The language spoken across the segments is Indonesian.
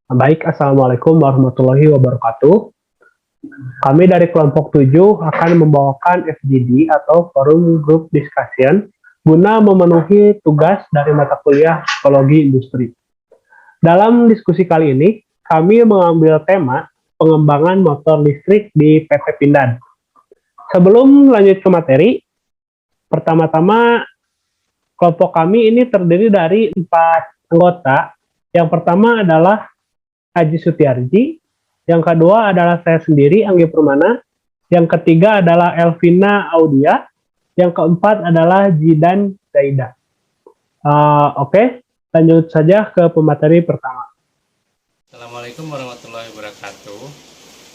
Baik, Assalamualaikum warahmatullahi wabarakatuh. Kami dari kelompok 7 akan membawakan FGD atau Forum Group Discussion guna memenuhi tugas dari mata kuliah Psikologi Industri. Dalam diskusi kali ini, kami mengambil tema pengembangan motor listrik di PT Pindad. Sebelum lanjut ke materi, pertama-tama kelompok kami ini terdiri dari 4 anggota. Yang pertama adalah Haji Sutiarji, yang kedua adalah saya sendiri, Anggi Permana, yang ketiga adalah Elvina Audia, yang keempat adalah Jidan Zaida. Oke, lanjut saja ke pemateri pertama. Assalamualaikum warahmatullahi wabarakatuh.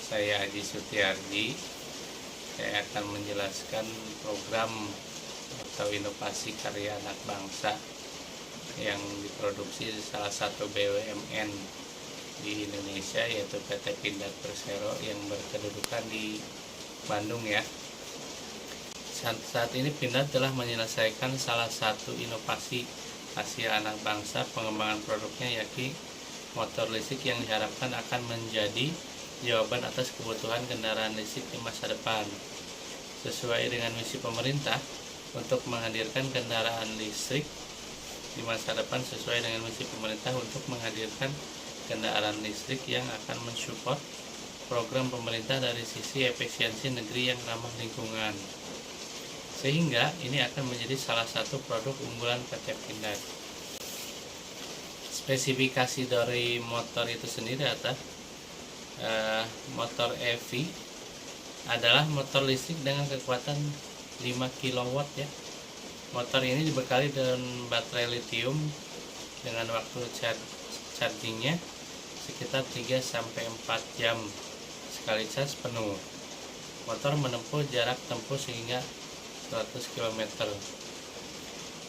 Saya Haji Sutiarji. Saya akan menjelaskan program atau inovasi karya anak bangsa yang diproduksi salah satu BUMN di Indonesia, yaitu PT Pindad Persero yang berkedudukan di Bandung ya. Saat ini Pindad telah menyelesaikan salah satu inovasi hasil anak bangsa. Pengembangan produknya yakni motor listrik yang diharapkan akan menjadi jawaban atas kebutuhan kendaraan listrik di masa depan. Sesuai dengan misi pemerintah untuk menghadirkan kendaraan listrik di masa depan, sesuai dengan misi pemerintah untuk menghadirkan kendaraan listrik yang akan mensupport program pemerintah dari sisi efisiensi negeri yang ramah lingkungan. Sehingga ini akan menjadi salah satu produk unggulan PT Pindad. Spesifikasi dari motor itu sendiri adalah motor EV adalah motor listrik dengan kekuatan 5 kW ya. Motor ini dibekali dengan baterai lithium dengan waktu chargingnya sekitar 3-4 jam sekali cas penuh. Motor menempuh jarak tempuh sehingga 100 km.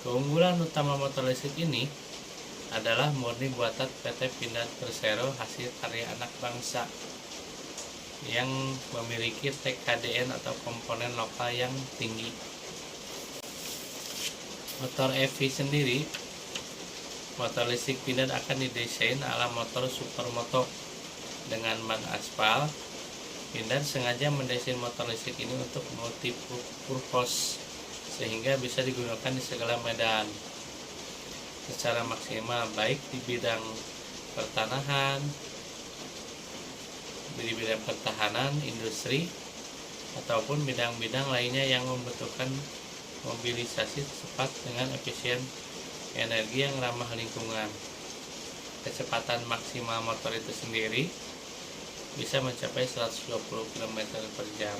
Keunggulan utama motor listrik ini adalah murni buatan PT Pindad Persero, hasil karya anak bangsa yang memiliki TKDN atau komponen lokal yang tinggi. Motor EV sendiri, motor listrik Pindad akan didesain ala motor supermoto dengan ban aspal. Pindad sengaja mendesain motor listrik ini untuk multi-purpose sehingga bisa digunakan di segala medan secara maksimal, baik di bidang pertahanan, industri, ataupun bidang-bidang lainnya yang membutuhkan mobilisasi cepat dengan efisien energi yang ramah lingkungan. Kecepatan maksimal motor itu sendiri bisa mencapai 120 km per jam.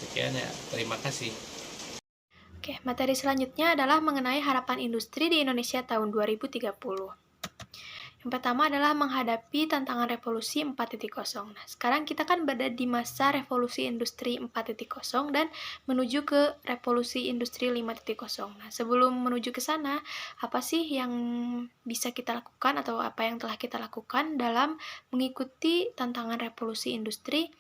Sekian ya, terima kasih. Oke, materi selanjutnya adalah mengenai harapan industri di Indonesia tahun 2030. Yang pertama adalah menghadapi tantangan revolusi 4.0. Nah, sekarang kita kan berada di masa revolusi industri 4.0 dan menuju ke revolusi industri 5.0. Nah, sebelum menuju ke sana, apa sih yang bisa kita lakukan atau apa yang telah kita lakukan dalam mengikuti tantangan revolusi industri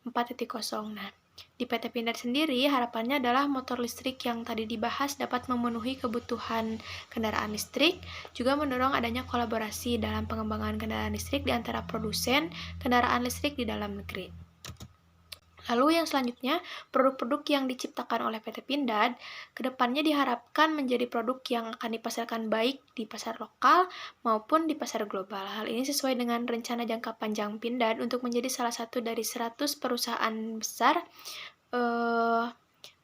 4.0? Nah, di PT Pindad sendiri, harapannya adalah motor listrik yang tadi dibahas dapat memenuhi kebutuhan kendaraan listrik, juga mendorong adanya kolaborasi dalam pengembangan kendaraan listrik di antara produsen kendaraan listrik di dalam negeri. Lalu yang selanjutnya, produk-produk yang diciptakan oleh PT Pindad kedepannya diharapkan menjadi produk yang akan dipasarkan baik di pasar lokal maupun di pasar global. Hal ini sesuai dengan rencana jangka panjang Pindad untuk menjadi salah satu dari 100 perusahaan besar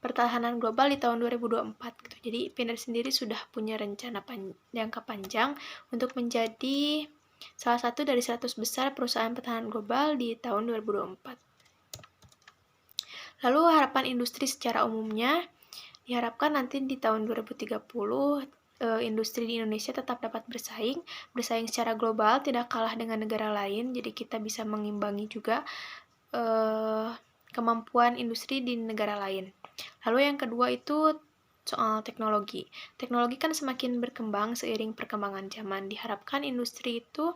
pertahanan global di tahun 2024 gitu. Jadi Pindad sendiri sudah punya rencana jangka panjang untuk menjadi salah satu dari 100 besar perusahaan pertahanan global di tahun 2024. Lalu harapan industri secara umumnya diharapkan nanti di tahun 2030 industri di Indonesia tetap dapat bersaing secara global, tidak kalah dengan negara lain. Jadi kita bisa mengimbangi juga kemampuan industri di negara lain. Lalu yang kedua itu soal teknologi. Teknologi kan semakin berkembang seiring perkembangan zaman. Diharapkan industri itu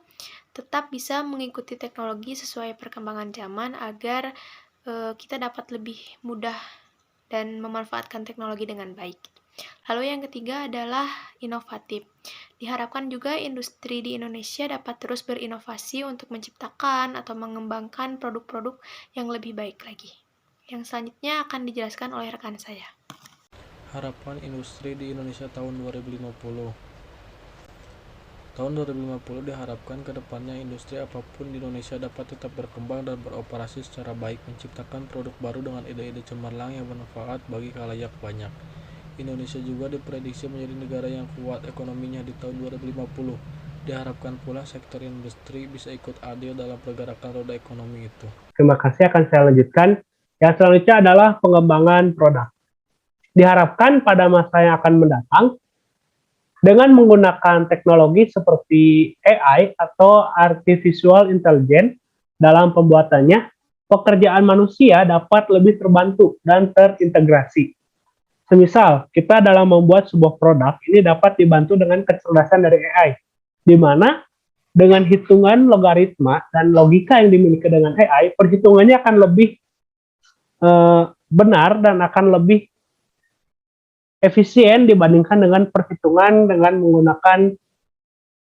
tetap bisa mengikuti teknologi sesuai perkembangan zaman agar kita dapat lebih mudah dan memanfaatkan teknologi dengan baik. Lalu yang ketiga adalah inovatif. Diharapkan juga industri di Indonesia dapat terus berinovasi untuk menciptakan atau mengembangkan produk-produk yang lebih baik lagi. Yang selanjutnya akan dijelaskan oleh rekan saya. Harapan industri di Indonesia tahun 2050. Tahun 2050 diharapkan ke depannya industri apapun di Indonesia dapat tetap berkembang dan beroperasi secara baik, menciptakan produk baru dengan ide-ide cemerlang yang bermanfaat bagi khalayak banyak. Indonesia juga diprediksi menjadi negara yang kuat ekonominya di tahun 2050. Diharapkan pula sektor industri bisa ikut adil dalam pergerakan roda ekonomi itu. Terima kasih, akan saya lanjutkan. Yang selanjutnya adalah pengembangan produk. Diharapkan pada masa yang akan mendatang, dengan menggunakan teknologi seperti AI atau Artificial Intelligence dalam pembuatannya, pekerjaan manusia dapat lebih terbantu dan terintegrasi. Semisal, kita dalam membuat sebuah produk, ini dapat dibantu dengan kecerdasan dari AI, di mana dengan hitungan logaritma dan logika yang dimiliki dengan AI, perhitungannya akan lebih benar dan akan lebih efisien dibandingkan dengan perhitungan dengan menggunakan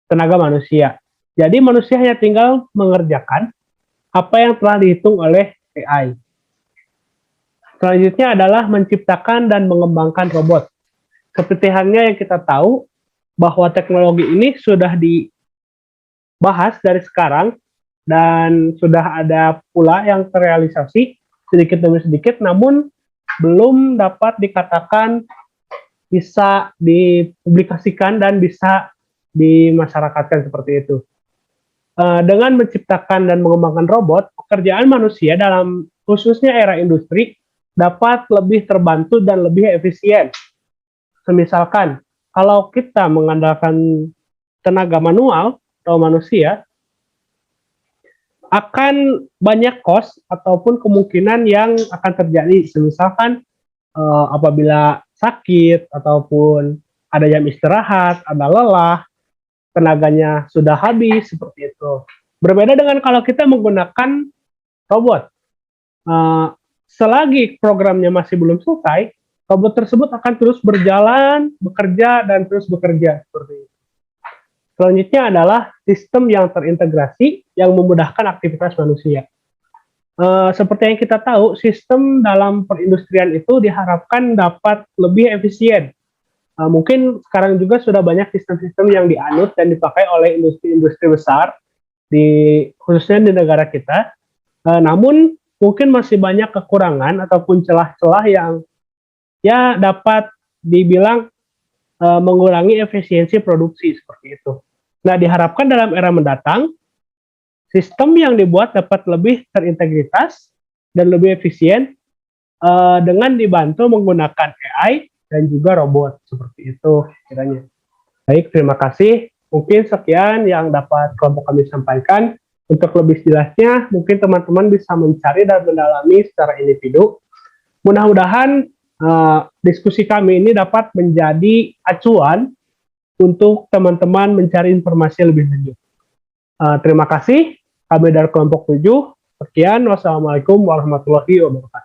tenaga manusia. Jadi manusia hanya tinggal mengerjakan apa yang telah dihitung oleh AI. Selanjutnya adalah menciptakan dan mengembangkan robot. Seperti halnya yang kita tahu bahwa teknologi ini sudah dibahas dari sekarang dan sudah ada pula yang terrealisasi sedikit demi sedikit, namun belum dapat dikatakan bisa dipublikasikan dan bisa dimasyarakatkan seperti itu. Dengan menciptakan dan mengembangkan robot, pekerjaan manusia dalam khususnya era industri dapat lebih terbantu dan lebih efisien. Semisalkan, kalau kita mengandalkan tenaga manual atau manusia, akan banyak cost ataupun kemungkinan yang akan terjadi. Semisalkan, apabila sakit ataupun ada jam istirahat, ada lelah, tenaganya sudah habis, seperti itu. Berbeda dengan kalau kita menggunakan robot. Selagi programnya masih belum selesai, robot tersebut akan terus berjalan, bekerja, dan terus bekerja. Seperti itu. Selanjutnya adalah sistem yang terintegrasi yang memudahkan aktivitas manusia. Seperti yang kita tahu, sistem dalam perindustrian itu diharapkan dapat lebih efisien. Mungkin sekarang juga sudah banyak sistem-sistem yang dianut dan dipakai oleh industri-industri besar, khususnya di negara kita. Namun, mungkin masih banyak kekurangan ataupun celah-celah yang ya dapat dibilang mengurangi efisiensi produksi seperti itu. Nah, diharapkan dalam era mendatang, sistem yang dibuat dapat lebih terintegritas dan lebih efisien dengan dibantu menggunakan AI dan juga robot, seperti itu kiranya. Baik, terima kasih. Mungkin sekian yang dapat kelompok kami sampaikan. Untuk lebih jelasnya, mungkin teman-teman bisa mencari dan mendalami secara individu. Mudah-mudahan diskusi kami ini dapat menjadi acuan untuk teman-teman mencari informasi lebih lanjut. Terima kasih. Kami dari kelompok 7. Sekian. Wassalamualaikum warahmatullahi wabarakatuh.